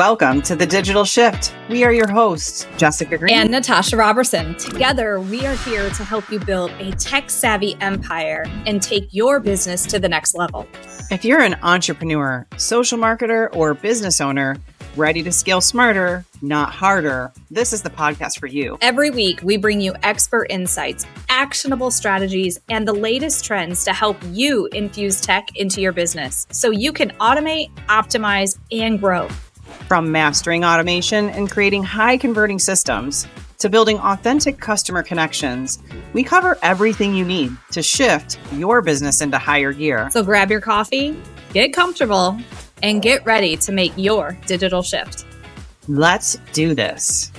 Welcome to The Digital Shift. We are your hosts, Jessica Green and Natasha Roberson. Together, we are here to help you build a tech-savvy empire and take your business to the next level. If you're an entrepreneur, social marketer, or business owner, ready to scale smarter, not harder, this is the podcast for you. Every week, we bring you expert insights, actionable strategies, and the latest trends to help you infuse tech into your business so you can automate, optimize, and grow. From mastering automation and creating high-converting systems to building authentic customer connections, we cover everything you need to shift your business into higher gear. So grab your coffee, get comfortable, and get ready to make your digital shift. Let's do this.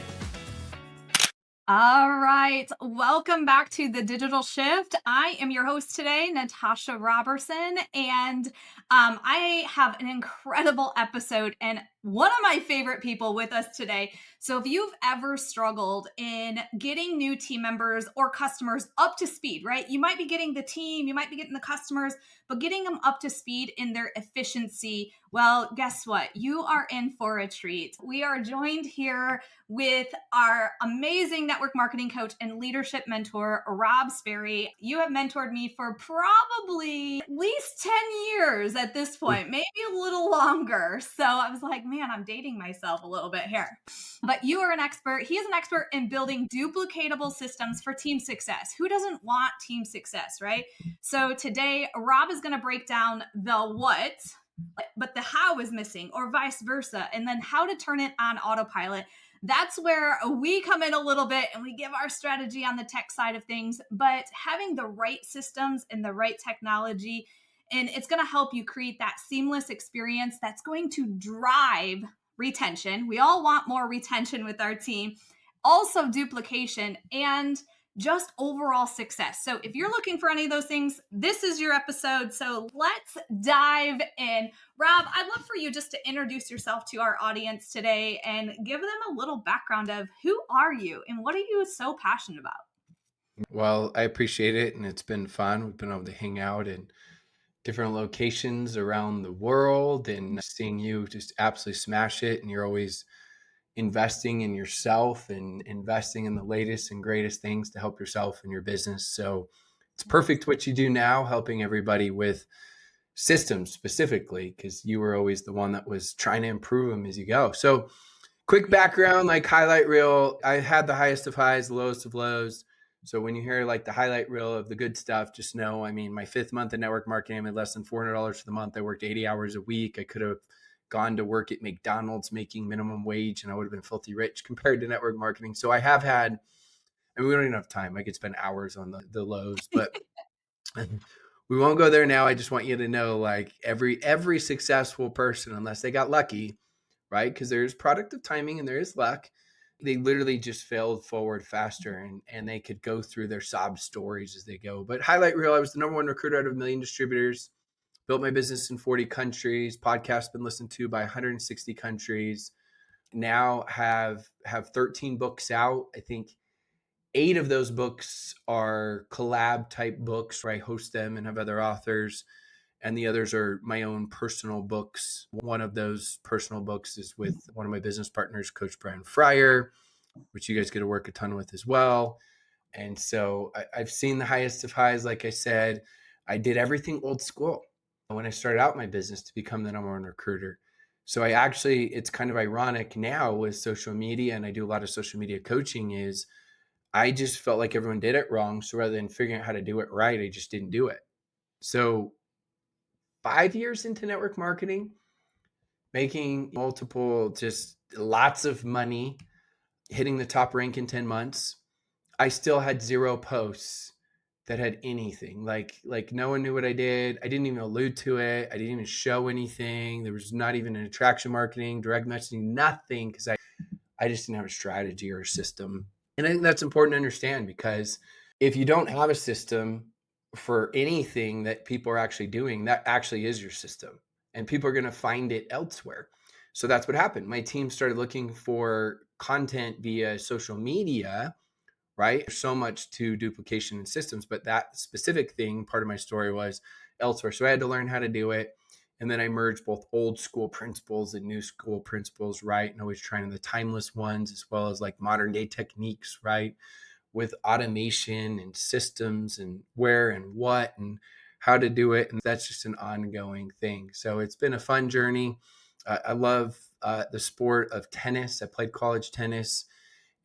All right. Welcome back to The Digital Shift. I am your host today, Natasha Roberson, and I have an incredible episode and one of my favorite people with us today. So if you've ever struggled in getting new team members or customers up to speed, right? You might be getting the team, you might be getting the customers, but getting them up to speed in their efficiency, well, guess what? You are in for a treat. We are joined here with our amazing network marketing coach and leadership mentor, Rob Sperry. You have mentored me for probably at least 10 years at this point, maybe a little longer. So I was like, man, I'm dating myself a little bit here. But you are an expert. He is an expert in building duplicatable systems for team success. Who doesn't want team success, right? So today, Rob is going to break down the what, but the how is missing, or vice versa, and then how to turn it on autopilot. That's where we come in a little bit and we give our strategy on the tech side of things, but having the right systems and the right technology, and it's going to help you create that seamless experience that's going to drive retention. We all want more retention with our team, also duplication, and just overall success. So if you're looking for any of those things, this is your episode. So let's dive in. Rob, I'd love for you just to introduce yourself to our audience today and give them a little background of who are you and what are you so passionate about? Well, I appreciate it, and it's been fun. We've been able to hang out in different locations around the world and seeing you just absolutely smash it. And you're always investing in yourself and investing in the latest and greatest things to help yourself and your business. So it's perfect what you do now, helping everybody with systems specifically, because you were always the one that was trying to improve them as you go. So quick background, like highlight reel, I had the highest of highs, the lowest of lows. So when you hear like the highlight reel of the good stuff, just know, I mean, my 5th month in network marketing, I made less than $400 for the month. I worked 80 hours a week. I could have gone to work at McDonald's making minimum wage and I would have been filthy rich compared to network marketing. So I have had, and we don't even have time. I could spend hours on the lows, but we won't go there now. I just want you to know, like every successful person, unless they got lucky, right? Because there's product of timing and there is luck. They literally just failed forward faster and they could go through their sob stories as they go. But highlight reel, I was the number one recruiter out of 1 million distributors, built my business in 40 countries, podcast been listened to by 160 countries. Now have 13 books out. I think 8 of those books are collab type books where I host them and have other authors. And the others are my own personal books. One of those personal books is with one of my business partners, Coach Brian Fryer, which you guys get to work a ton with as well. And so I've seen the highest of highs. Like I said, I did everything old school when I started out my business to become the number one recruiter. So it's kind of ironic now with social media, and I do a lot of social media coaching, is I just felt like everyone did it wrong. So rather than figuring out how to do it right, I just didn't do it. So 5 years into network marketing, making multiple, just lots of money, hitting the top rank in 10 months, I still had 0 posts that had anything. Like no one knew what I did. I didn't even allude to it. I didn't even show anything. There was not even an attraction marketing, direct messaging, nothing, because I just didn't have a strategy or a system. And I think that's important to understand, because if you don't have a system for anything that people are actually doing, that actually is your system, and people are going to find it elsewhere. So that's what happened. My team started looking for content via social media, right? There's so much to duplication and systems, but that specific thing, part of my story, was elsewhere. So I had to learn how to do it. And then I merge both old school principles and new school principles, right? And always trying the timeless ones as well as like modern day techniques, right? With automation and systems and where and what and how to do it. And that's just an ongoing thing. So it's been a fun journey. I love the sport of tennis. I played college tennis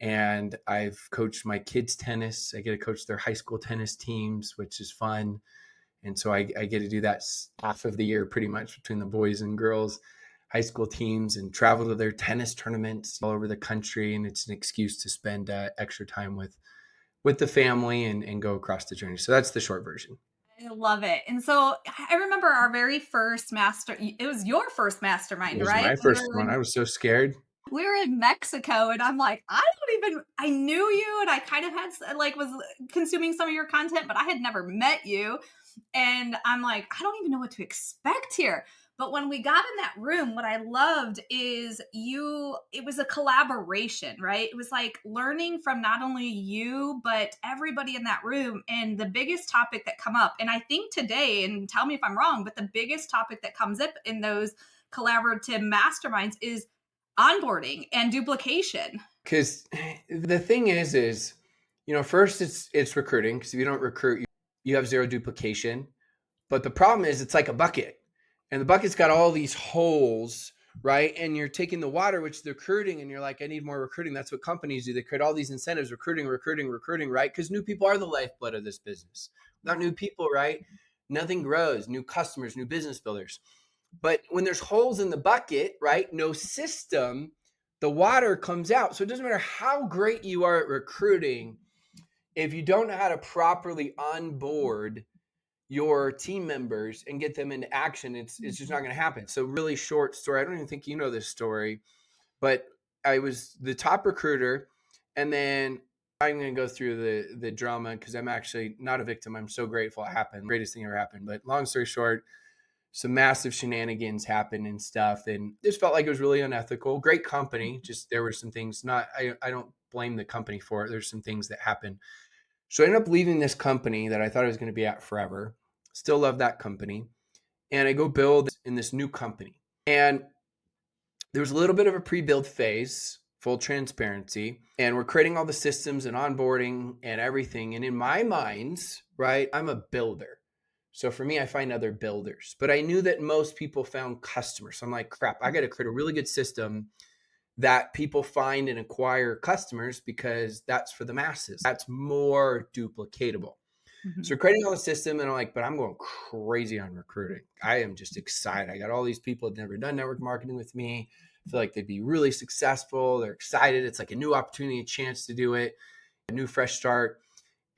and I've coached my kids' tennis. I get to coach their high school tennis teams, which is fun. And so I get to do that half of the year pretty much between the boys and girls high school teams and travel to their tennis tournaments all over the country. And it's an excuse to spend extra time with the family and go across the journey. So that's the short version. I love it. And so I remember our very first it was your first mastermind, It was right? my first one. I was so scared. We were in Mexico and I'm like, I knew you and I kind of had was consuming some of your content, but I had never met you. And I'm like, I don't even know what to expect here. But when we got in that room, what I loved is it was a collaboration, right? It was like learning from not only you, but everybody in that room. And the biggest topic that come up, and I think today, and tell me if I'm wrong, but the biggest topic that comes up in those collaborative masterminds is onboarding and duplication. Because the thing is, first it's recruiting. Because if you don't recruit, you have zero duplication. But the problem is it's like a bucket. And the bucket's got all these holes, right? And you're taking the water, which they're recruiting, and you're like, I need more recruiting. That's what companies do. They create all these incentives, recruiting, right? Because new people are the lifeblood of this business. Without new people, right? Nothing grows. New customers, new business builders. But when there's holes in the bucket, right? No system, the water comes out. So it doesn't matter how great you are at recruiting. If you don't know how to properly onboard your team members and get them into action, it's just not going to happen. So really short story. I don't even think you know this story, but I was the top recruiter, and then I'm going to go through the drama because I'm actually not a victim. I'm so grateful it happened. Greatest thing ever happened. But long story short, some massive shenanigans happened and stuff, and this felt like it was really unethical. Great company, just there were some things. I don't blame the company for it. There's some things that happened. So I ended up leaving this company that I thought I was going to be at forever. Still love that company. And I go build in this new company. And there was a little bit of a pre-build phase, full transparency. And we're creating all the systems and onboarding and everything. And in my mind, right, I'm a builder. So for me, I find other builders. But I knew that most people found customers. So I'm like, crap, I got to create a really good system that people find and acquire customers because that's for the masses. That's more duplicatable. Mm-hmm. So creating all the system, and I'm like, but I'm going crazy on recruiting. I am just excited. I got all these people that have never done network marketing with me. I feel like they'd be really successful. They're excited. It's like a new opportunity, a chance to do it, a new fresh start.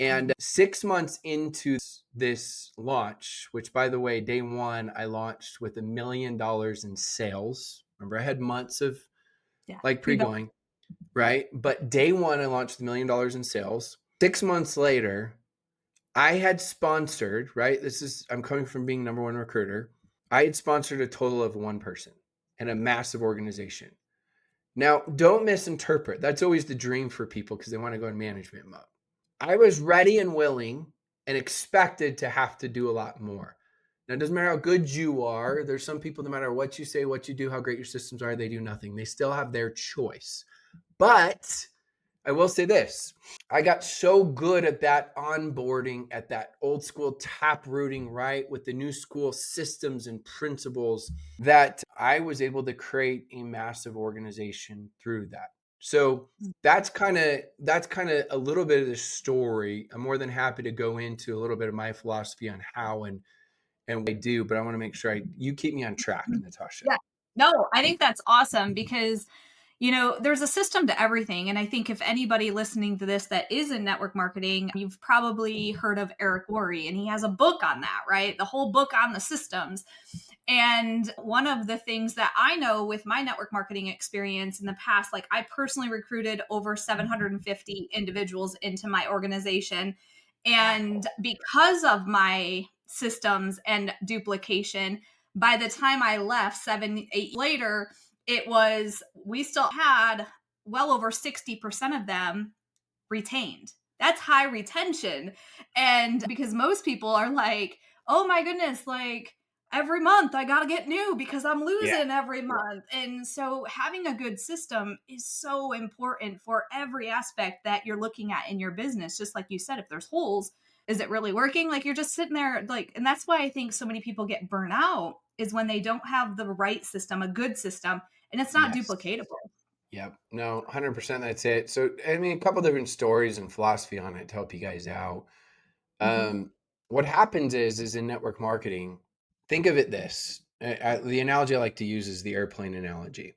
And 6 months into this launch, which by the way, day one, I launched with $1 million in sales. Remember, I had months of pre-going, right? But day one, I launched $1 million in sales. 6 months later, I had sponsored, right? I'm coming from being number one recruiter. I had sponsored a total of one person in a massive organization. Now, don't misinterpret. That's always the dream for people because they want to go in management mode. I was ready and willing and expected to have to do a lot more. Now, it doesn't matter how good you are. There's some people, no matter what you say, what you do, how great your systems are, they do nothing. They still have their choice. But I will say this. I got so good at that onboarding, at that old school tap rooting, right, with the new school systems and principles that I was able to create a massive organization through that. So that's kind of a little bit of the story. I'm more than happy to go into a little bit of my philosophy on how and what I do, but I want to make sure you keep me on track, Natasha. Yeah. No, I think that's awesome because there's a system to everything. And I think if anybody listening to this that is in network marketing, you've probably heard of Eric Worre, and he has a book on that, right? The whole book on the systems. And one of the things that I know with my network marketing experience in the past, like I personally recruited over 750 individuals into my organization. And because of my systems and duplication, by the time I left 7-8 years later, we still had well over 60% of them retained. That's high retention. And because most people are like, oh my goodness, like every month I got to get new because I'm Yeah. losing every month. And so having a good system is so important for every aspect that you're looking at in your business. Just like you said, if there's holes, is it really working? Like you're just sitting there like, and that's why I think so many people get burnt out is when they don't have the right system, a good system, and it's not Yes. duplicatable. Yep. No, 100% that's it. So, I mean, a couple different stories and philosophy on it to help you guys out. Mhm. Um, what happens is in network marketing, think of it this. The analogy I like to use is the airplane analogy.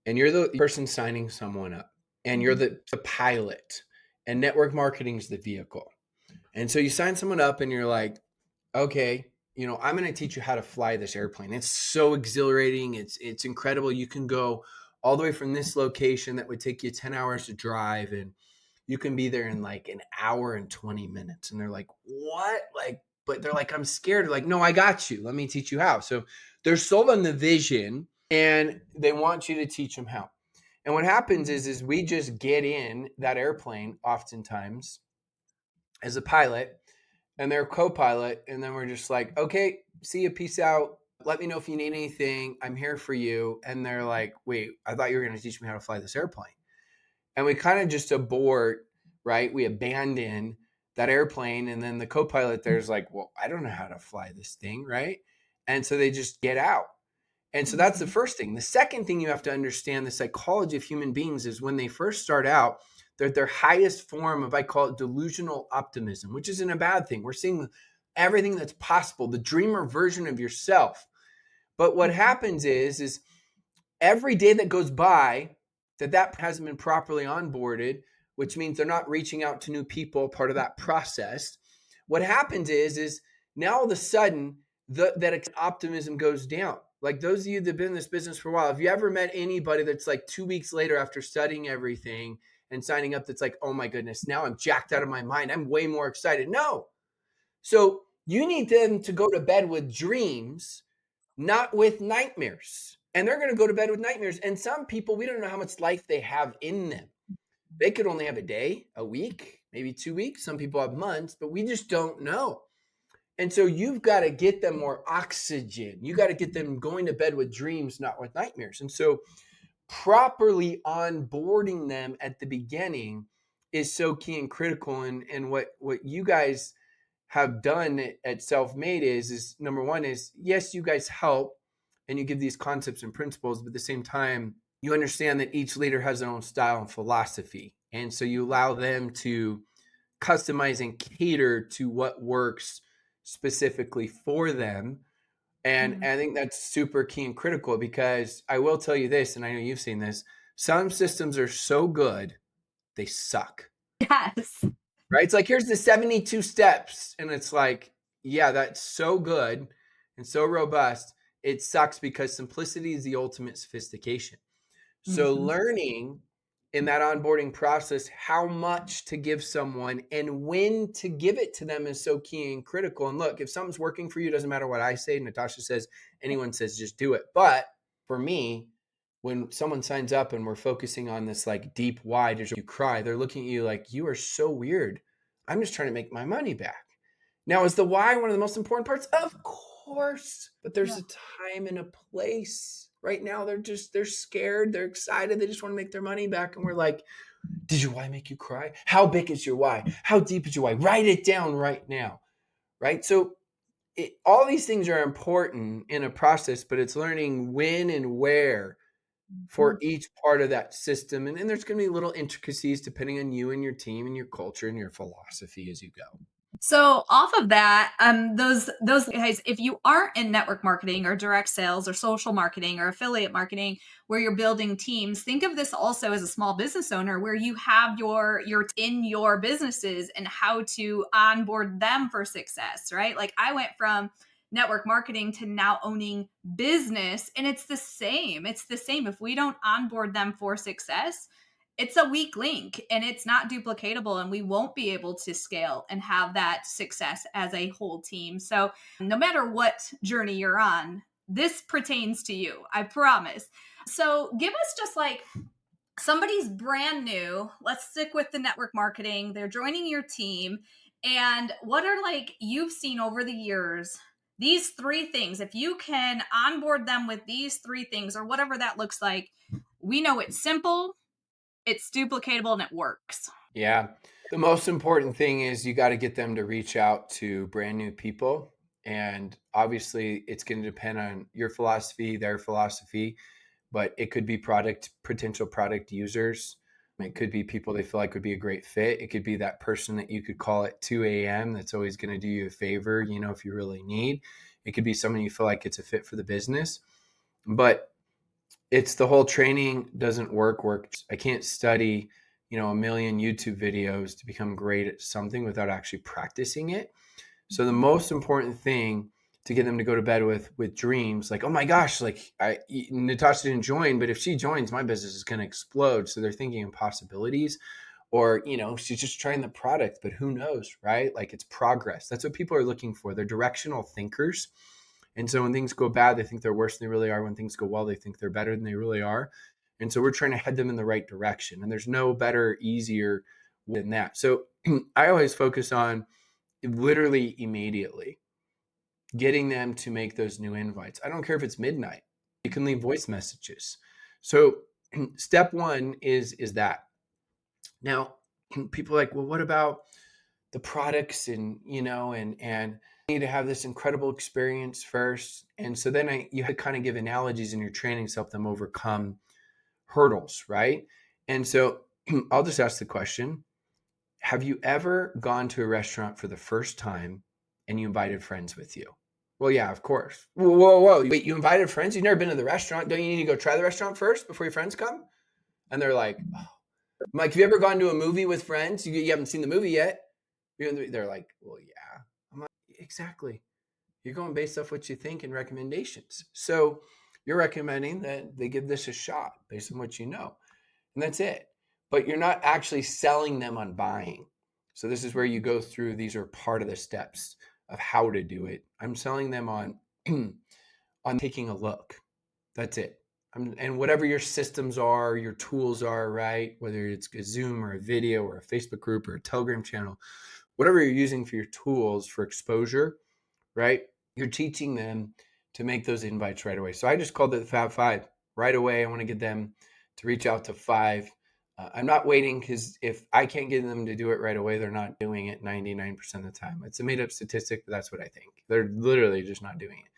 And you're the person signing someone up, and you're the pilot, and network marketing is the vehicle. And so you sign someone up and you're like, okay, I'm going to teach you how to fly this airplane. It's so exhilarating. It's incredible. You can go all the way from this location that would take you 10 hours to drive, and you can be there in like an hour and 20 minutes. And they're like, what? But they're like, I'm scared. They're like, no, I got you. Let me teach you how. So they're sold on the vision and they want you to teach them how. And what happens is we just get in that airplane oftentimes as a pilot and they're a co-pilot, and then we're just like, okay, see you, peace out, let me know if you need anything, I'm here for you. And they're like, wait, I thought you were going to teach me how to fly this airplane. And we kind of just abort, right? We abandon that airplane, and then the co-pilot there's like, well, I don't know how to fly this thing, right? And so they just get out. And so that's the first thing. The second thing you have to understand, the psychology of human beings, is when they first start out, they're their highest form of, I call it delusional optimism, which isn't a bad thing. We're seeing everything that's possible, the dreamer version of yourself. But what happens is every day that goes by that hasn't been properly onboarded, which means they're not reaching out to new people, part of that process. What happens is now all of a sudden that optimism goes down. Like those of you that have been in this business for a while, have you ever met anybody that's like 2 weeks later after studying everything and signing up that's like, oh my goodness, now I'm jacked out of my mind, I'm way more excited? No. So you need them to go to bed with dreams, not with nightmares. And they're going to go to bed with nightmares. And some people, we don't know how much life they have in them. They could only have a day, a week, maybe 2 weeks. Some people have months, but we just don't know. And so you've got to get them more oxygen. You got to get them going to bed with dreams, not with nightmares. And so properly onboarding them at the beginning is so key and critical. And what you guys have done at Self-Made is number one is, yes, you guys help and you give these concepts and principles, but at the same time, you understand that each leader has their own style and philosophy. And so you allow them to customize and cater to what works specifically for them. And I think that's super key and critical, because I will tell you this, and I know you've seen this, some systems are so good, they suck. Yes. Right? It's like, here's the 72 steps. And it's like, yeah, that's so good and so robust. It sucks because simplicity is the ultimate sophistication. So learning in that onboarding process how much to give someone and when to give it to them is so key and critical. And look, if something's working for you, it doesn't matter what I say, Natasha says, anyone says, just do it. But for me, when someone signs up and we're focusing on this like deep why did you cry, they're looking at you like, you are so weird. I'm just trying to make my money back. Now, is the why one of the most important parts? Of course, but there's a time and a place. Right now, they're scared, they're excited, they just want to make their money back. And we're like, did your why make you cry? How big is your why? How deep is your why? Write it down right now, right? So all these things are important in a process, but it's learning when and where for each part of that system. And there's going to be little intricacies depending on you and your team and your culture and your philosophy as you go. So off of that, those guys, if you aren't in network marketing or direct sales or social marketing or affiliate marketing, where you're building teams, think of this also as a small business owner, where you have your in your businesses and how to onboard them for success, right? Like I went from network marketing to now owning business, and it's the same. It's the same. If we don't onboard them for success, it's a weak link and it's not duplicatable, and we won't be able to scale and have that success as a whole team. So no matter what journey you're on, this pertains to you, I promise. So give us just like somebody's brand new. Let's stick with the network marketing. They're joining your team. And what are like you've seen over the years these 3 things, if you can onboard them with these 3 things or whatever that looks like, we know it's simple, it's duplicatable, and it works. Yeah. The most important thing is you got to get them to reach out to brand new people. And obviously, it's going to depend on your philosophy, their philosophy, but it could be potential product users. It could be people they feel like would be a great fit. It could be that person that you could call at 2 a.m. that's always going to do you a favor, if you really need. It could be someone you feel like it's a fit for the business. But it's the whole training doesn't work. I can't study, a million YouTube videos to become great at something without actually practicing it. So the most important thing to get them to go to bed with dreams, like, oh my gosh, like Natasha didn't join, but if she joins, my business is going to explode. So they're thinking in possibilities, or, she's just trying the product, but who knows, right? Like, it's progress. That's what people are looking for. They're directional thinkers. And so when things go bad, they think they're worse than they really are. When things go well, they think they're better than they really are. And so we're trying to head them in the right direction. And there's no better, easier than that. So I always focus on literally immediately getting them to make those new invites. I don't care if it's midnight. You can leave voice messages. So step one is that. Now, people are like, well, what about the products and need to have this incredible experience first. And so then you kind of give analogies in your trainings to help them overcome hurdles, right? And so I'll just ask the question, have you ever gone to a restaurant for the first time and you invited friends with you? Well, yeah, of course. Whoa. Wait, you invited friends? You've never been to the restaurant. Don't you need to go try the restaurant first before your friends come? And they're like, oh. I'm like, have you ever gone to a movie with friends? You haven't seen the movie yet. They're like, well, yeah. I'm like, exactly. You're going based off what you think and recommendations. So you're recommending that they give this a shot based on what you know. And that's it. But you're not actually selling them on buying. So this is where you go through, these are part of the steps of how to do it. I'm selling them on on taking a look. That's it. And whatever your systems are, your tools are, right? Whether it's a Zoom or a video or a Facebook group or a Telegram channel, whatever you're using for your tools for exposure, right? You're teaching them to make those invites right away. So I just called it the Fab Five right away. I want to get them to reach out to 5. I'm not waiting, because if I can't get them to do it right away, they're not doing it 99% of the time. It's a made up statistic, but that's what I think. They're literally just not doing it.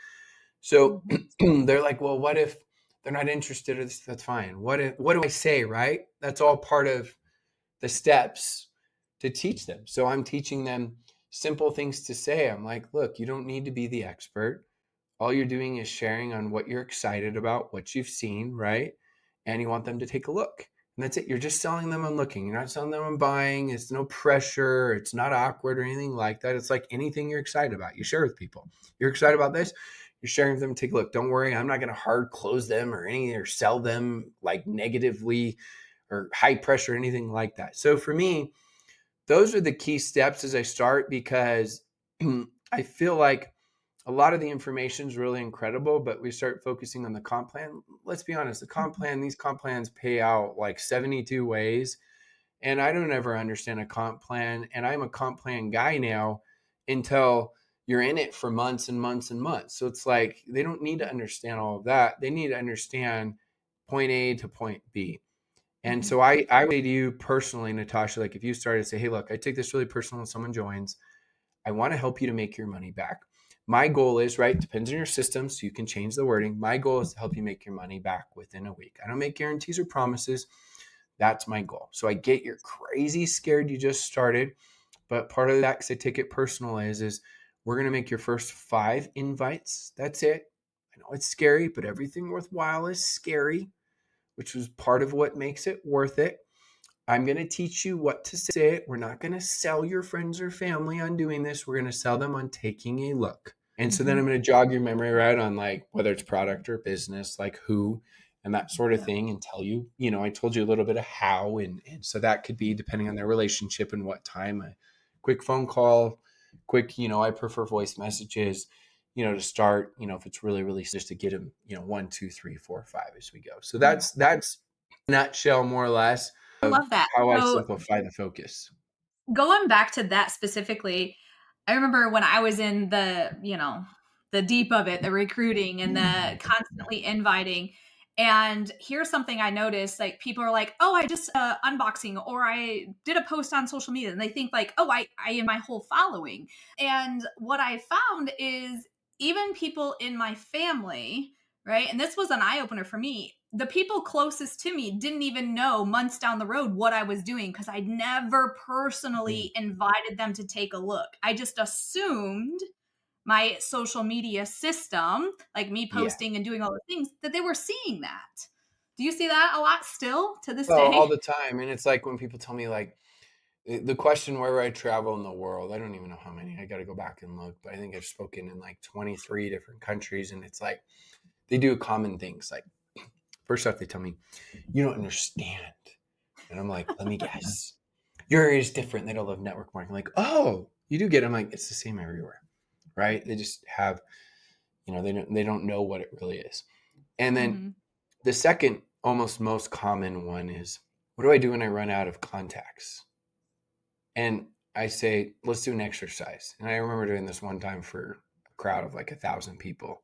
So they're like, well, what if they're not interested? That's fine. What do I say, right? That's all part of the steps to teach them. So I'm teaching them simple things to say. I'm like, look, you don't need to be the expert. All you're doing is sharing on what you're excited about, what you've seen, right? And you want them to take a look. And that's it. You're just selling them on looking. You're not selling them on buying. It's no pressure. It's not awkward or anything like that. It's like anything you're excited about, you share with people. You're excited about this, you're sharing with them, take a look. Don't worry, I'm not going to hard close them or sell them like negatively or high pressure or anything like that. So for me, those are the key steps as I start, because I feel like a lot of the information is really incredible, but we start focusing on the comp plan. Let's be honest, these comp plans pay out like 72 ways. And I don't ever understand a comp plan. And I'm a comp plan guy now until you're in it for months and months and months. So it's like, they don't need to understand all of that. They need to understand point A to point B. And so I would say to you personally, Natasha, like if you started to say, hey, look, I take this really personal when someone joins, I want to help you to make your money back. My goal is, right, depends on your system, so you can change the wording. My goal is to help you make your money back within a week. I don't make guarantees or promises. That's my goal. So I get you're crazy scared you just started, but part of that, because I take it personal, is we're going to make your first 5 invites. That's it. I know it's scary, but everything worthwhile is scary, which was part of what makes it worth it. I'm going to teach you what to say. We're not going to sell your friends or family on doing this. We're going to sell them on taking a look. And so then I'm going to jog your memory right on, like, whether it's product or business, like who and that sort of thing, and tell you, I told you a little bit of how. And so that could be depending on their relationship and what time, a quick phone call, I prefer voice messages, to start, if it's really, really just to get them, 1, 2, 3, 4, 5 as we go. So that's nutshell, more or less. I love that. How I simplify the focus. Going back to that specifically, I remember when I was in the, the deep of it, the recruiting and the constantly inviting. And here's something I noticed, like people are like, oh, I just unboxing, or I did a post on social media, and they think like, oh, I am my whole following. And what I found is even people in my family, right? And this was an eye opener for me. The people closest to me didn't even know months down the road what I was doing because I never personally invited them to take a look. I just assumed my social media system, like me Yeah. posting and doing all the things, that they were seeing that. Do you see that a lot still to this Well, all day? the time. And it's like when people tell me like the question where I travel in the world, I don't even know how many. I got to go back and look, but I think I've spoken in like 23 different countries. And it's like they do common things. Like first off, they tell me, you don't understand. And I'm like, let me guess. Your area is different. They don't love network marketing. Like, oh, you do get it. I'm like, it's the same everywhere, right? They just have, they don't know what it really is. And then Mm-hmm. the second, almost most common one is, what do I do when I run out of contacts? And I say, let's do an exercise. And I remember doing this one time for a crowd of like 1,000 people.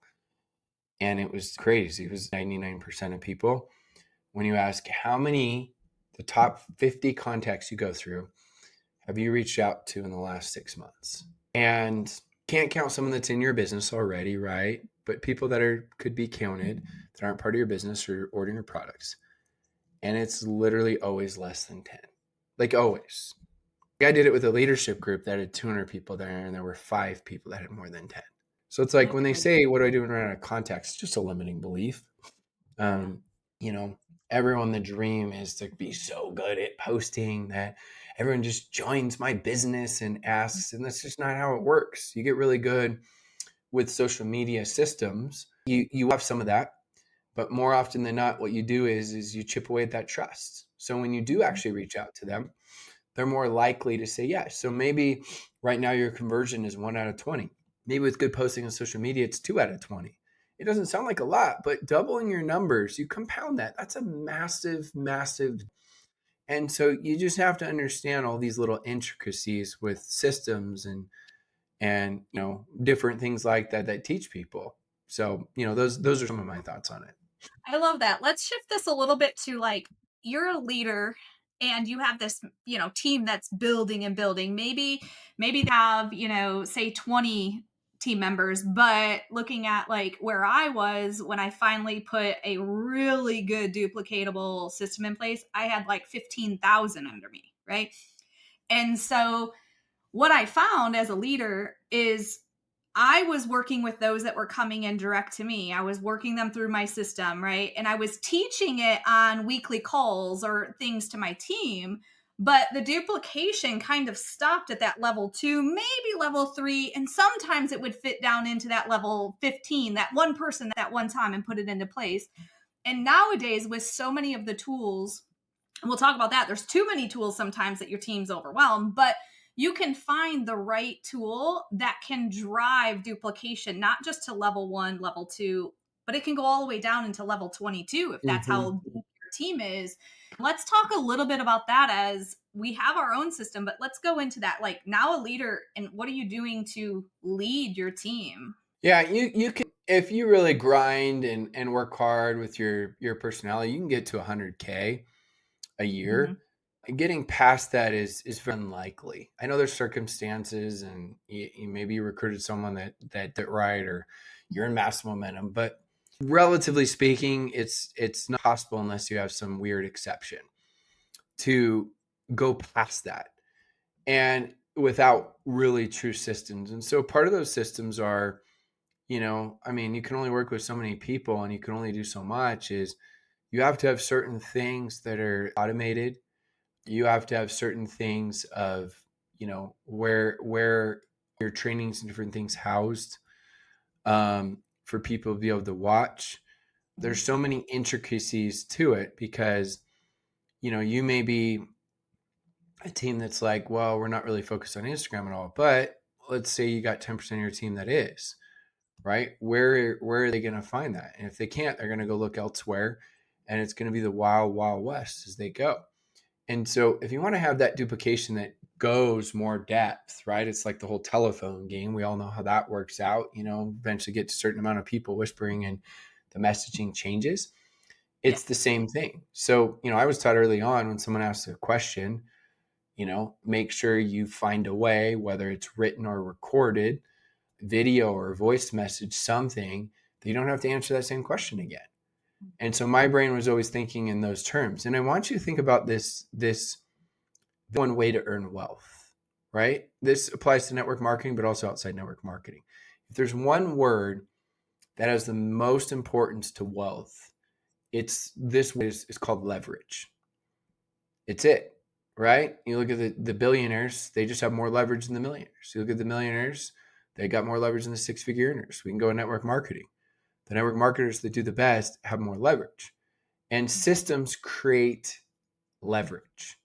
And it was crazy. It was 99% of people. When you ask how many, the top 50 contacts you go through, have you reached out to in the last 6 months? And can't count someone that's in your business already, right? But people that could be counted that aren't part of your business or ordering your products. And it's literally always less than 10. Like always. I did it with a leadership group that had 200 people there, and there were 5 people that had more than 10. So it's like when they say, what do I do when I run out of contacts? It's just a limiting belief. You know, everyone, the dream is to be so good at posting that everyone just joins my business and asks, and that's just not how it works. You get really good with social media systems. You have some of that, but more often than not, what you do is you chip away at that trust. So when you do actually reach out to them, they're more likely to say yes. So maybe right now your conversion is 1 out of 20. Maybe with good posting on social media, it's 2 out of 20. It doesn't sound like a lot, but doubling your numbers, you compound that. That's a massive, massive. And so you just have to understand all these little intricacies with systems and different things like that that teach people. So, those are some of my thoughts on it. I love that. Let's shift this a little bit to like you're a leader and you have this, team that's building and building. Maybe they have, say 20 team members, but looking at like where I was when I finally put a really good duplicatable system in place, I had like 15,000 under me, right? And so what I found as a leader is I was working with those that were coming in direct to me. I was working them through my system, right? And I was teaching it on weekly calls or things to my team. But the duplication kind of stopped at that level 2, maybe level 3. And sometimes it would fit down into that level 15, that one person at one time and put it into place. And nowadays, with so many of the tools, and we'll talk about that. There's too many tools sometimes that your team's overwhelmed, but you can find the right tool that can drive duplication, not just to level 1, level 2, but it can go all the way down into level 22 if that's how deep your team is. Let's talk a little bit about that as we have our own system, but let's go into that. Like now a leader, and what are you doing to lead your team? Yeah, you can, if you really grind and work hard with your personality, you can get to 100K a year. Getting past that is very unlikely. I know there's circumstances, and you maybe you recruited someone that did right, or you're in mass momentum, but relatively speaking, it's not possible unless you have some weird exception to go past that, and without really true systems. And so part of those systems are, you can only work with so many people and you can only do so much. Is you have to have certain things that are automated. You have to have certain things of, where your trainings and different things housed, for people to be able to watch. There's so many intricacies to it because, you may be a team that's like, well, we're not really focused on Instagram at all, but let's say you got 10% of your team that is, right? Where are they going to find that? And if they can't, they're going to go look elsewhere, and it's going to be the wild, wild west as they go. And so if you want to have that duplication that goes, more depth, right? It's like the whole telephone game. We all know how that works out, eventually get to a certain amount of people whispering and the messaging changes. It's the same thing. So, I was taught early on, when someone asks a question, make sure you find a way, whether it's written or recorded, video or voice message, something that you don't have to answer that same question again. And so my brain was always thinking in those terms. And I want you to think about this one way to earn wealth, right? This applies to network marketing, but also outside network marketing. If there's one word that has the most importance to wealth, it's called leverage. It's it, right? You look at the billionaires, they just have more leverage than the millionaires. You look at the millionaires, they got more leverage than the six-figure earners. We can go to network marketing. The network marketers that do the best have more leverage. And systems create leverage.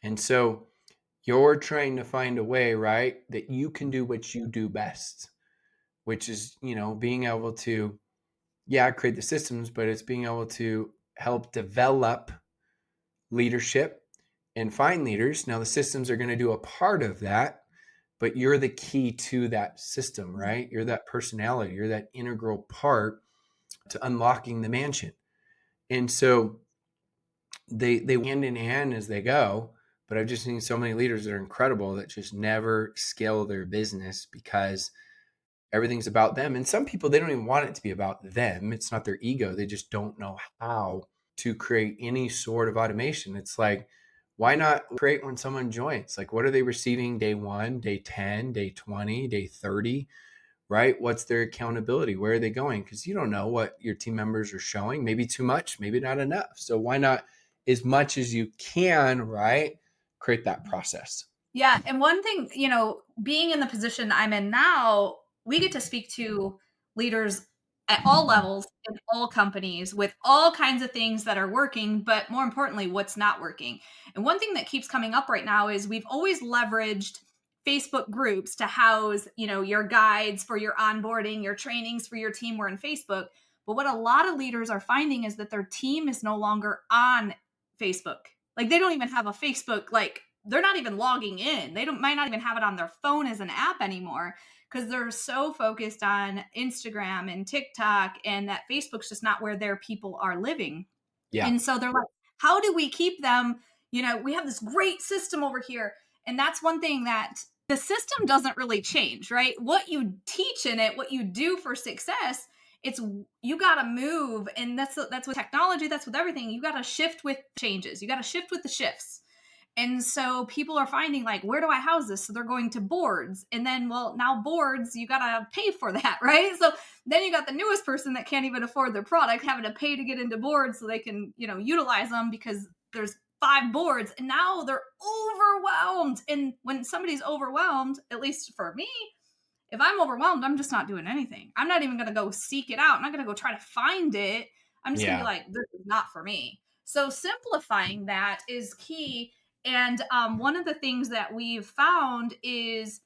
And so you're trying to find a way, right, that you can do what you do best, which is, being able to, create the systems, but it's being able to help develop leadership and find leaders. Now, the systems are going to do a part of that, but you're the key to that system, right? You're that personality. You're that integral part to unlocking the mansion. And so they hand in hand as they go. But I've just seen so many leaders that are incredible that just never scale their business because everything's about them. And some people, they don't even want it to be about them. It's not their ego. They just don't know how to create any sort of automation. It's like, why not create when someone joins? Like, what are they receiving day 1, day 10, day 20, day 30, right? What's their accountability? Where are they going? Because you don't know what your team members are showing. Maybe too much, maybe not enough. So why not, as much as you can, right, create that process? Yeah. And one thing, being in the position I'm in now, we get to speak to leaders at all levels in all companies with all kinds of things that are working, but more importantly, what's not working. And one thing that keeps coming up right now is we've always leveraged Facebook groups to house, your guides for your onboarding, your trainings for your team were in Facebook. But what a lot of leaders are finding is that their team is no longer on Facebook. Like, they don't even have a Facebook, like, they're not even logging in. They might not even have it on their phone as an app anymore because they're so focused on Instagram and TikTok, and that Facebook's just not where their people are living. Yeah. And so they're like, how do we keep them? We have this great system over here. And that's one thing that the system doesn't really change, right? What you teach in it, what you do for success, you got to move. And that's with technology, that's with everything. You got to shift with changes. You got to shift with the shifts. And so people are finding, like, where do I house this? So they're going to boards. And then, well, now boards, you got to pay for that, right? So then you got the newest person that can't even afford their product having to pay to get into boards so they can, utilize them because there's 5 boards. And now they're overwhelmed. And when somebody's overwhelmed, at least for me, if I'm overwhelmed, I'm just not doing anything. I'm not even going to go seek it out. I'm not going to go try to find it. I'm just going to be like, this is not for me. So simplifying that is key. And one of the things that we've found is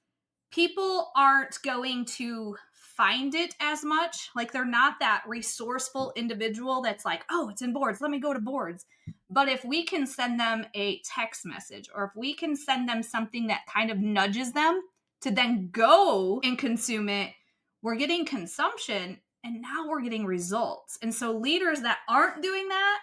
people aren't going to find it as much. Like, they're not that resourceful individual that's like, oh, it's in boards, let me go to boards. But if we can send them a text message, or if we can send them something that kind of nudges them to then go and consume it, we're getting consumption, and now we're getting results. And so leaders that aren't doing that,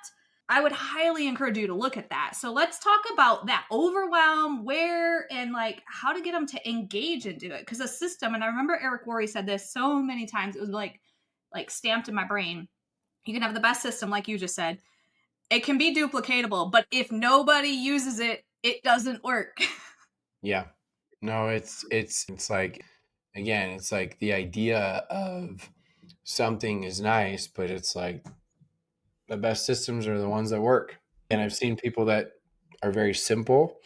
I would highly encourage you to look at that. So let's talk about that overwhelm, where, and like how to get them to engage and do it. Because a system, and I remember Eric Worre said this so many times, it was like stamped in my brain. You can have the best system, like you just said. It can be duplicatable, but if nobody uses it, it doesn't work. Yeah. No, it's like, again, it's like the idea of something is nice, but it's like the best systems are the ones that work. And I've seen people that are very simple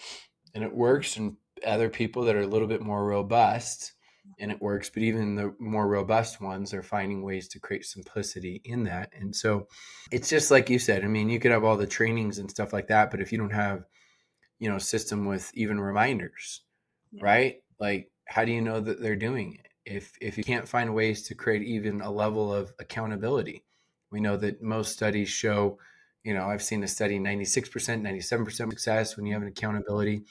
and it works, and other people that are a little bit more robust and it works. But even the more robust ones are finding ways to create simplicity in that. And so it's just like you said, I mean, you could have all the trainings and stuff like that, but if you don't have, a system with even reminders, right? Like, how do you know that they're doing it? If you can't find ways to create even a level of accountability, we know that most studies show, I've seen a study, 96%, 97% success when you have an accountability.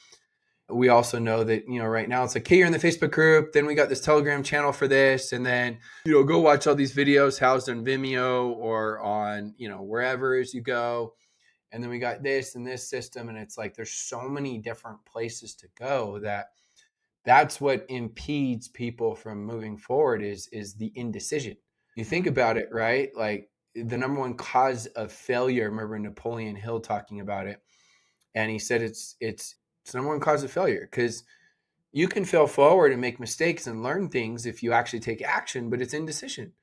we also know that, right now it's like, hey, you're in the Facebook group, then we got this Telegram channel for this, and then, go watch all these videos housed on Vimeo or on, wherever as you go. And then we got this and this system. And it's like, there's so many different places to go that's what impedes people from moving forward is the indecision. You think about it, right? Like the number one cause of failure, remember Napoleon Hill talking about it. And he said it's the number one cause of failure, because you can fail forward and make mistakes and learn things if you actually take action, but it's indecision.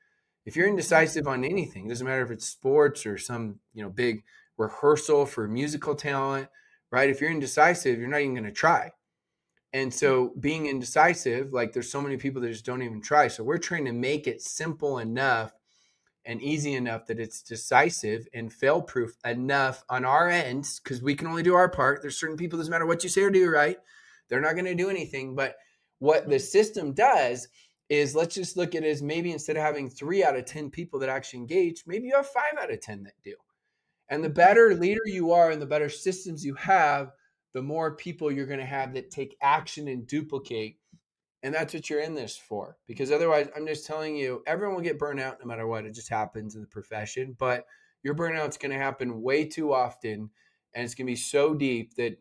If you're indecisive on anything, it doesn't matter if it's sports or some, big rehearsal for musical talent, right? If you're indecisive, you're not even going to try. And so being indecisive, like there's so many people that just don't even try. So we're trying to make it simple enough and easy enough that it's decisive and fail proof enough on our ends, because we can only do our part. There's certain people, doesn't matter what you say or do, right? They're not going to do anything. But what the system does is, let's just look at it as maybe instead of having 3 out of 10 people that actually engage, maybe you have 5 out of 10 that do. And the better leader you are and the better systems you have, the more people you're going to have that take action and duplicate. And that's what you're in this for. Because otherwise, I'm just telling you, everyone will get burnout no matter what. It just happens in the profession. But your burnout's going to happen way too often. And it's going to be so deep that,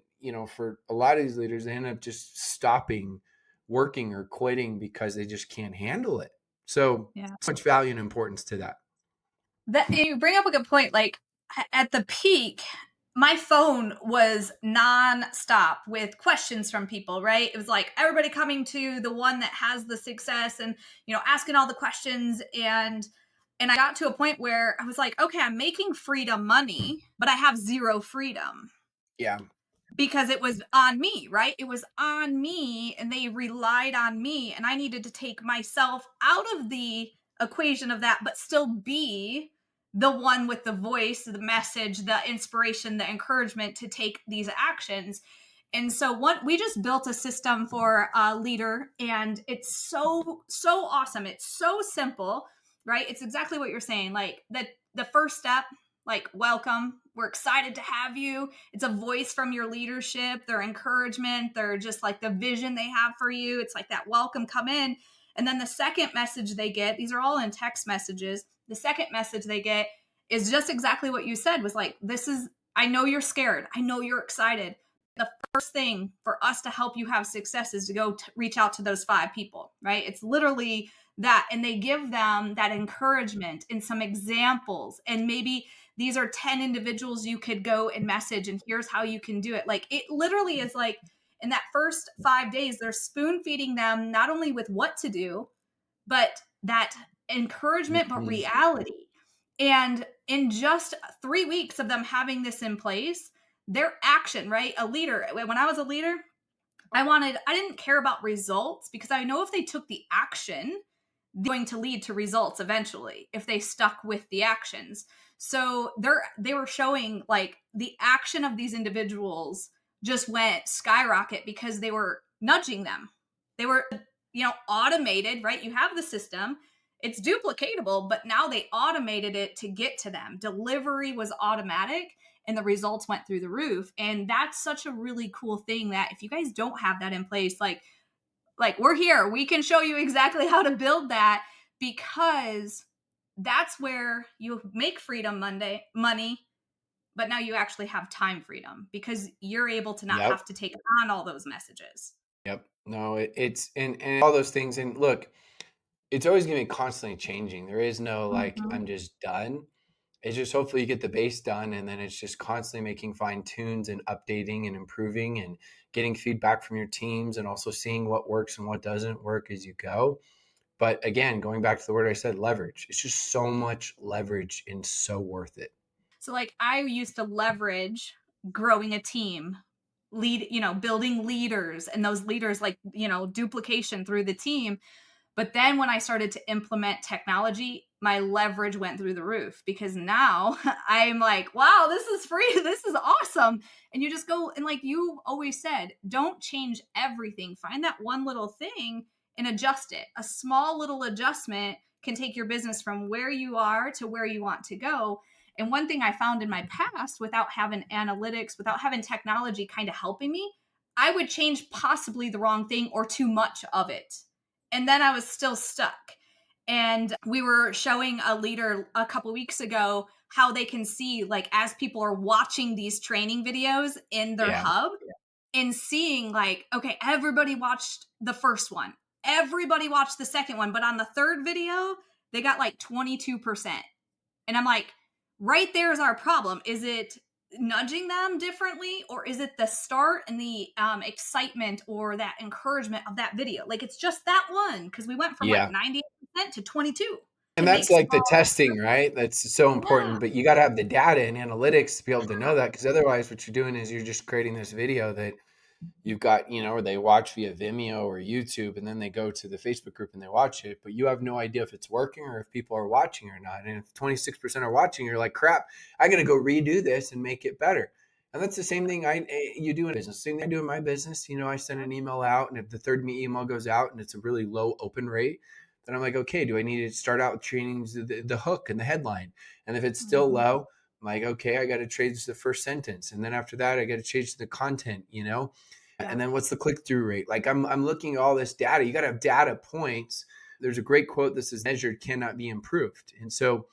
for a lot of these leaders, they end up just stopping working or quitting because they just can't handle it. So much value and importance to that. That you bring up a good point. Like at the peak, my phone was nonstop with questions from people, right? It was like everybody coming to the one that has the success and, asking all the questions. And I got to a point where I was like, okay, I'm making freedom money, but I have zero freedom. Yeah. Because it was on me, right? It was on me and they relied on me, and I needed to take myself out of the equation of that, but still be the one with the voice, the message, the inspiration, the encouragement to take these actions. And so we just built a system for a leader, and it's so awesome. It's so simple, right? It's exactly what you're saying. Like the first step, like, welcome, we're excited to have you. It's a voice from your leadership, their encouragement, they're just like the vision they have for you. It's like that welcome, come in. And then the second message they get, these are all in text messages. The second message they get is just exactly what you said, was like, I know you're scared. I know you're excited. The first thing for us to help you have success is to go reach out to those 5 people, right? It's literally that. And they give them that encouragement and some examples. And maybe these are 10 individuals you could go and message, and here's how you can do it. Like, it literally is like, in that first 5 days, they're spoon feeding them not only with what to do, but that encouragement, but reality. And in just 3 weeks of them having this in place, their action, right? A leader, when I was a leader, I didn't care about results, because I know if they took the action, they're going to lead to results eventually if they stuck with the actions. So they were showing, like, the action of these individuals just went skyrocket because they were nudging them. They were, automated, right? You have the system, it's duplicatable, but now they automated it to get to them. Delivery was automatic and the results went through the roof. And that's such a really cool thing, that if you guys don't have that in place, like we're here, we can show you exactly how to build that, because that's where you make freedom money, but now you actually have time freedom because you're able to not have to take on all those messages. Yep. No, it's and all those things. And look, it's always going to be constantly changing. There is no like, I'm just done. It's just hopefully you get the base done, and then it's just constantly making fine tunes and updating and improving and getting feedback from your teams, and also seeing what works and what doesn't work as you go. But again, going back to the word I said, leverage. It's just so much leverage and so worth it. So like, I used to leverage growing a team, building leaders, and those leaders, like, duplication through the team. But then when I started to implement technology, my leverage went through the roof, because now I'm like, wow, this is free. This is awesome. And you just go, and like you always said, don't change everything. Find that one little thing and adjust it. A small little adjustment can take your business from where you are to where you want to go. And one thing I found in my past, without having analytics, without having technology kind of helping me, I would change possibly the wrong thing or too much of it. And then I was still stuck. And we were showing a leader a couple weeks ago how they can see, like, as people are watching these training videos in their Yeah. hub and seeing, like, okay, everybody watched the first one, everybody watched the second one, but on the third video, they got like 22%. And I'm like, right there is our problem. Is it nudging them differently, or is it the start and the excitement or that encouragement of that video? Like, it's just that one, because we went from like Yeah. 98% to 22. And It that's makes like the testing, right? That's so yeah, important, but you got to have the data and analytics to be able to know that, because otherwise what you're doing is you're just creating this video that you've got, or they watch via Vimeo or YouTube, and then they go to the Facebook group and they watch it, but you have no idea if it's working or if people are watching or not. And if 26% are watching, you're like, crap, I got to go redo this and make it better. And that's the same thing you do in business. Same thing I do in my business. I send an email out, and if the third email goes out and it's a really low open rate, then I'm like, okay, do I need to start out with training the hook and the headline? And if it's still low, I'm like, okay, I got to change the first sentence. And then after that, I got to change the content, And then what's the click-through rate? Like I'm looking at all this data. You got to have data points. There's a great quote that says measured cannot be improved. And so,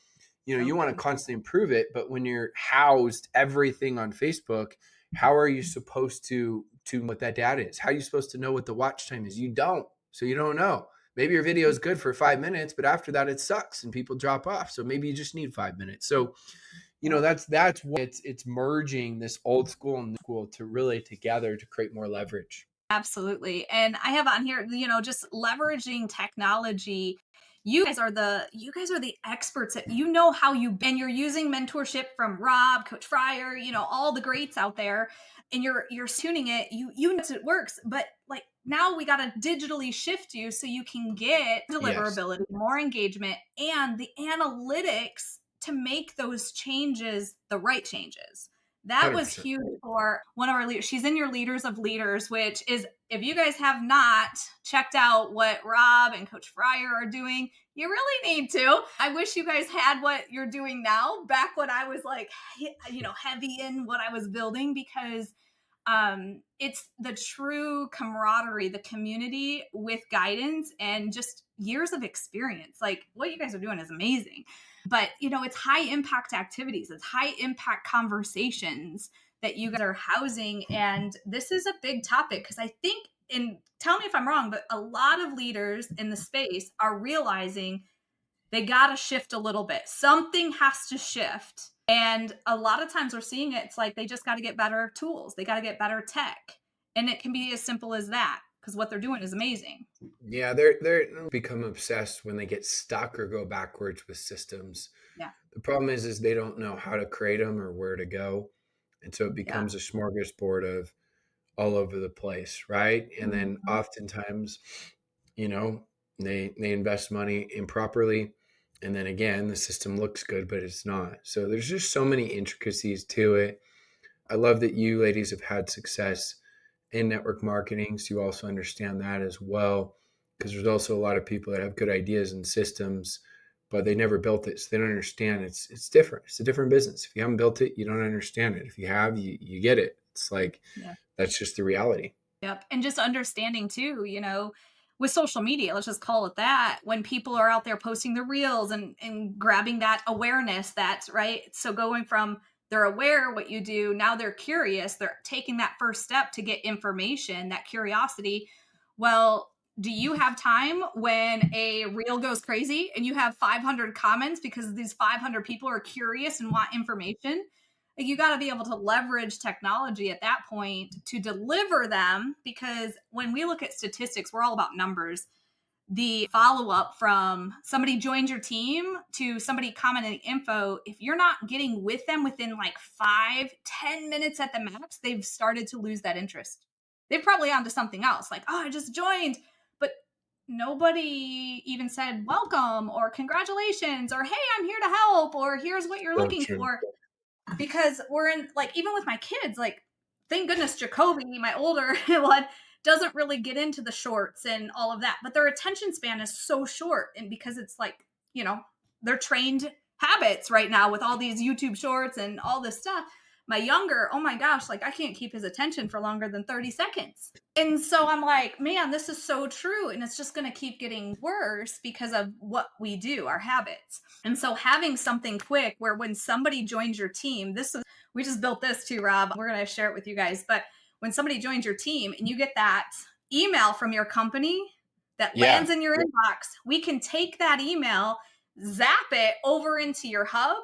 you want to constantly improve it, but when you're housed everything on Facebook, how are you supposed to what that data is? How are you supposed to know what the watch time is? You don't. So you don't know. Maybe your video is good for 5 minutes, but after that it sucks and people drop off. So maybe you just need 5 minutes. So that's what it's merging this old school and new school to really together to create more leverage. absolutely. And I have on here, just leveraging technology. You guys are the experts at, how and you're using mentorship from Rob, Coach Fryer, all the greats out there, and you're tuning it. You know it works, but like now we got to digitally shift you so you can get deliverability, more engagement, and the analytics to make those changes the right changes. That was 100%. huge for one of our leaders. She's in your Leaders of Leaders, which is, if you guys have not checked out what Rob and Coach Fryer are doing, you really need to. I wish you guys had what you're doing now back when I was like, heavy in what I was building, because it's the true camaraderie, the community with guidance and just years of experience. Like, what you guys are doing is amazing. But, it's high impact activities, it's high impact conversations that you guys are housing. And this is a big topic, because I think, and tell me if I'm wrong, but a lot of leaders in the space are realizing they got to shift a little bit. Something has to shift. And a lot of times we're seeing it. It's like they just got to get better tools. They got to get better tech. And it can be as simple as that, because what they're doing is amazing. Yeah, they're become obsessed when they get stuck or go backwards with systems. Yeah. The problem is they don't know how to create them or where to go. And so it becomes a smorgasbord of all over the place, right? And then oftentimes, they invest money improperly. And then again, the system looks good, but it's not. So there's just so many intricacies to it. I love that you ladies have had success in network marketing. So you also understand that as well, because there's also a lot of people that have good ideas and systems, but they never built it. So they don't understand it's different. It's a different business. If you haven't built it, you don't understand it. If you have, you get it. It's like, that's just the reality. Yep. And just understanding too, with social media, let's just call it that, when people are out there posting the reels and grabbing that awareness, that's right. So going from they're aware what you do, now they're curious, they're taking that first step to get information, that curiosity. Well, do you have time when a reel goes crazy and you have 500 comments because these 500 people are curious and want information? Like, you got to be able to leverage technology at that point to deliver them, because when we look at statistics, we're all about numbers. The follow-up from somebody joined your team to somebody commenting info, if you're not getting with them within like 5-10 minutes at the max, they've started to lose that interest. They're probably onto something else, like, oh, I just joined, but nobody even said welcome or congratulations or hey, I'm here to help or here's what you're looking for. Because we're in, like, even with my kids, like, thank goodness Jacoby, my older one, doesn't really get into the shorts and all of that, but their attention span is so short. And because it's like, they're trained habits right now with all these YouTube shorts and all this stuff. My younger, oh my gosh, like I can't keep his attention for longer than 30 seconds. And so I'm like, man, this is so true. And it's just going to keep getting worse because of what we do, our habits. And so having something quick where when somebody joins your team, we just built this too, Rob. We're going to share it with you guys. But when somebody joins your team and you get that email from your company that lands in your inbox, we can take that email, zap it over into your hub,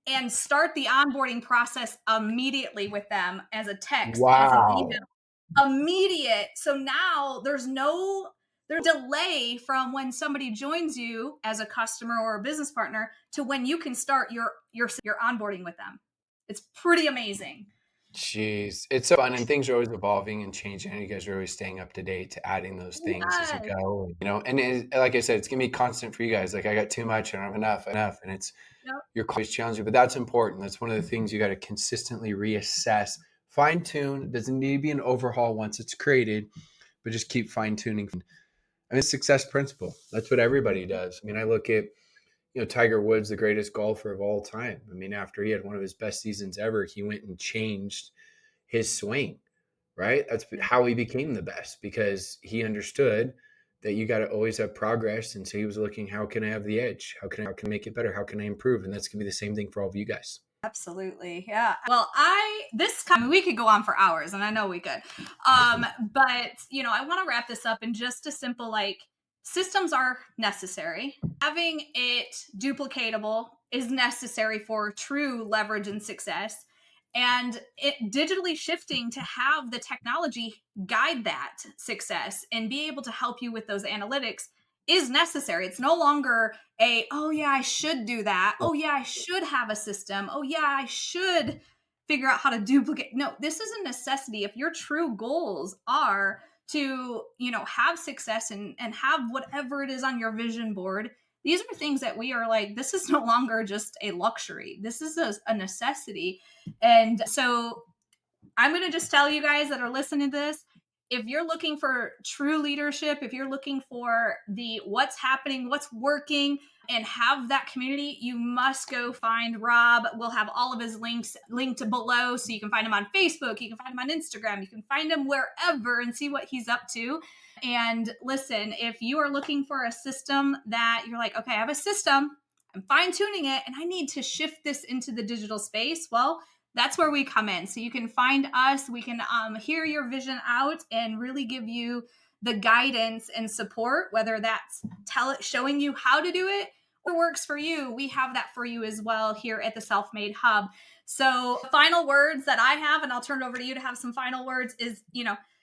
and start the onboarding process immediately with them as a text, as an email. Immediate. So now there's delay from when somebody joins you as a customer or a business partner to when you can start your onboarding with them. It's pretty amazing. Jeez, it's so fun, and things are always evolving and changing, and you guys are always staying up to date to adding those things as you go. And like I said, it's gonna be constant for you guys. Like I got too much, I don't have enough, and it's you're always challenging, but that's important. That's one of the things you got to consistently reassess, fine tune. It doesn't need to be an overhaul once it's created, but just keep fine tuning. I mean, success principle. That's what everybody does. I mean, I look at Tiger Woods, the greatest golfer of all time. I mean, after he had one of his best seasons ever, he went and changed his swing, right? That's how he became the best, because he understood that you got to always have progress. And so he was looking, how can I have the edge? How can I make it better? How can I improve? And that's going to be the same thing for all of you guys. Absolutely. Yeah. Well, we could go on for hours, and I know we could. But, I want to wrap this up in just a simple, systems are necessary. Having it duplicatable is necessary for true leverage and success. And it digitally shifting to have the technology guide that success and be able to help you with those analytics is necessary. It's no longer oh yeah, I should do that. Oh yeah, I should have a system. Oh yeah, I should figure out how to duplicate. No, this is a necessity. If your true goals are to, have success and have whatever it is on your vision board, these are things that we are like, this is no longer just a luxury. This is a necessity. And so I'm going to just tell you guys that are listening to this, if you're looking for true leadership, if you're looking for what's happening, what's working, and have that community, you must go find Rob. We'll have all of his links linked below, so you can find him on Facebook, you can find him on Instagram, you can find him wherever and see what he's up to. And listen, if you are looking for a system that you're like, okay, I have a system, I'm fine tuning it, and I need to shift this into the digital space, well, that's where we come in. So you can find us, we can hear your vision out and really give you the guidance and support, whether that's showing you how to do it or works for you. We have that for you as well here at the Self-Made Hub. So final words that I have, and I'll turn it over to you to have some final words, is,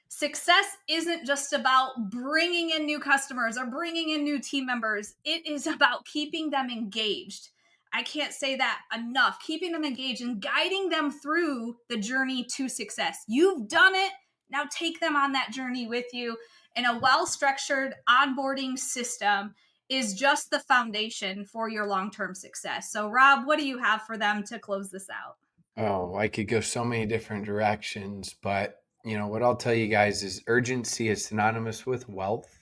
success isn't just about bringing in new customers or bringing in new team members. It is about keeping them engaged. I can't say that enough. Keeping them engaged and guiding them through the journey to success. You've done it. Now take them on that journey with you. And a well-structured onboarding system is just the foundation for your long-term success. So Rob, what do you have for them to close this out? Oh, I could go so many different directions, but what I'll tell you guys is urgency is synonymous with wealth.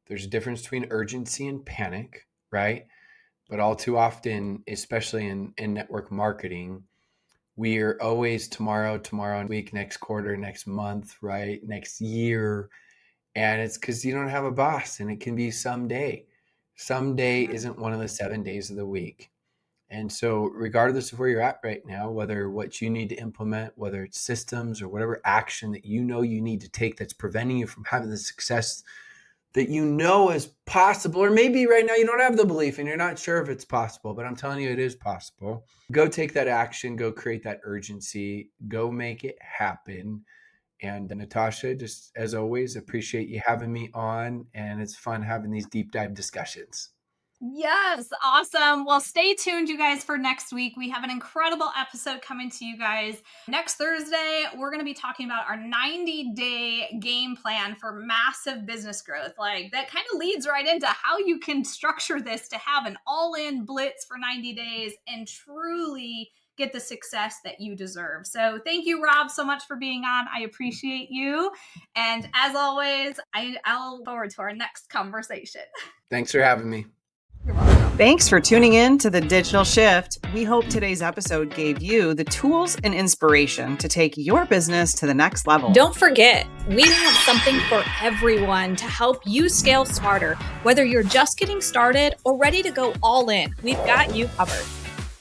There's a difference between urgency and panic, right? But all too often, especially in network marketing, we are always tomorrow, week, next quarter, next month, right? Next year. And it's because you don't have a boss, and it can be someday. Someday isn't one of the 7 days of the week. And so regardless of where you're at right now, whether what you need to implement, whether it's systems or whatever action that you need to take that's preventing you from having the success that is possible, or maybe right now you don't have the belief and you're not sure if it's possible, but I'm telling you it is possible. Go take that action, go create that urgency, go make it happen. And Natasha, just as always, appreciate you having me on, and it's fun having these deep dive discussions. Yes, awesome. Well, stay tuned, you guys, for next week. We have an incredible episode coming to you guys. Next Thursday, we're going to be talking about our 90-day game plan for massive business growth. Like, that kind of leads right into how you can structure this to have an all-in blitz for 90 days and truly get the success that you deserve. So thank you, Rob, so much for being on. I appreciate you. And as always, I'll look forward to our next conversation. Thanks for having me. You're welcome. Thanks for tuning in to The Digital Shift. We hope today's episode gave you the tools and inspiration to take your business to the next level. Don't forget, we have something for everyone to help you scale smarter. Whether you're just getting started or ready to go all in, we've got you covered.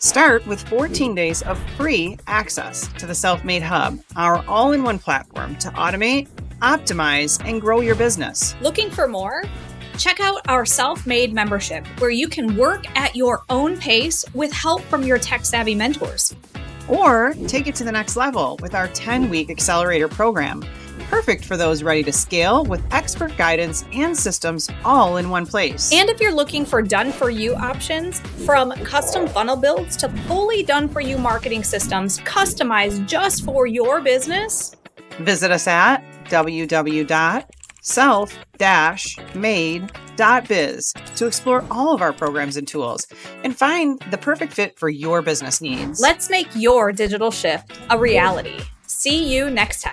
Start with 14 days of free access to the Self-Made Hub, our all-in-one platform to automate, optimize, and grow your business. Looking for more? Check out our Self-Made membership, where you can work at your own pace with help from your tech-savvy mentors. Or take it to the next level with our 10-week accelerator program, perfect for those ready to scale with expert guidance and systems all in one place. And if you're looking for done-for-you options, from custom funnel builds to fully done-for-you marketing systems customized just for your business, visit us at www.self-made.biz to explore all of our programs and tools and find the perfect fit for your business needs. Let's make your digital shift a reality. See you next time.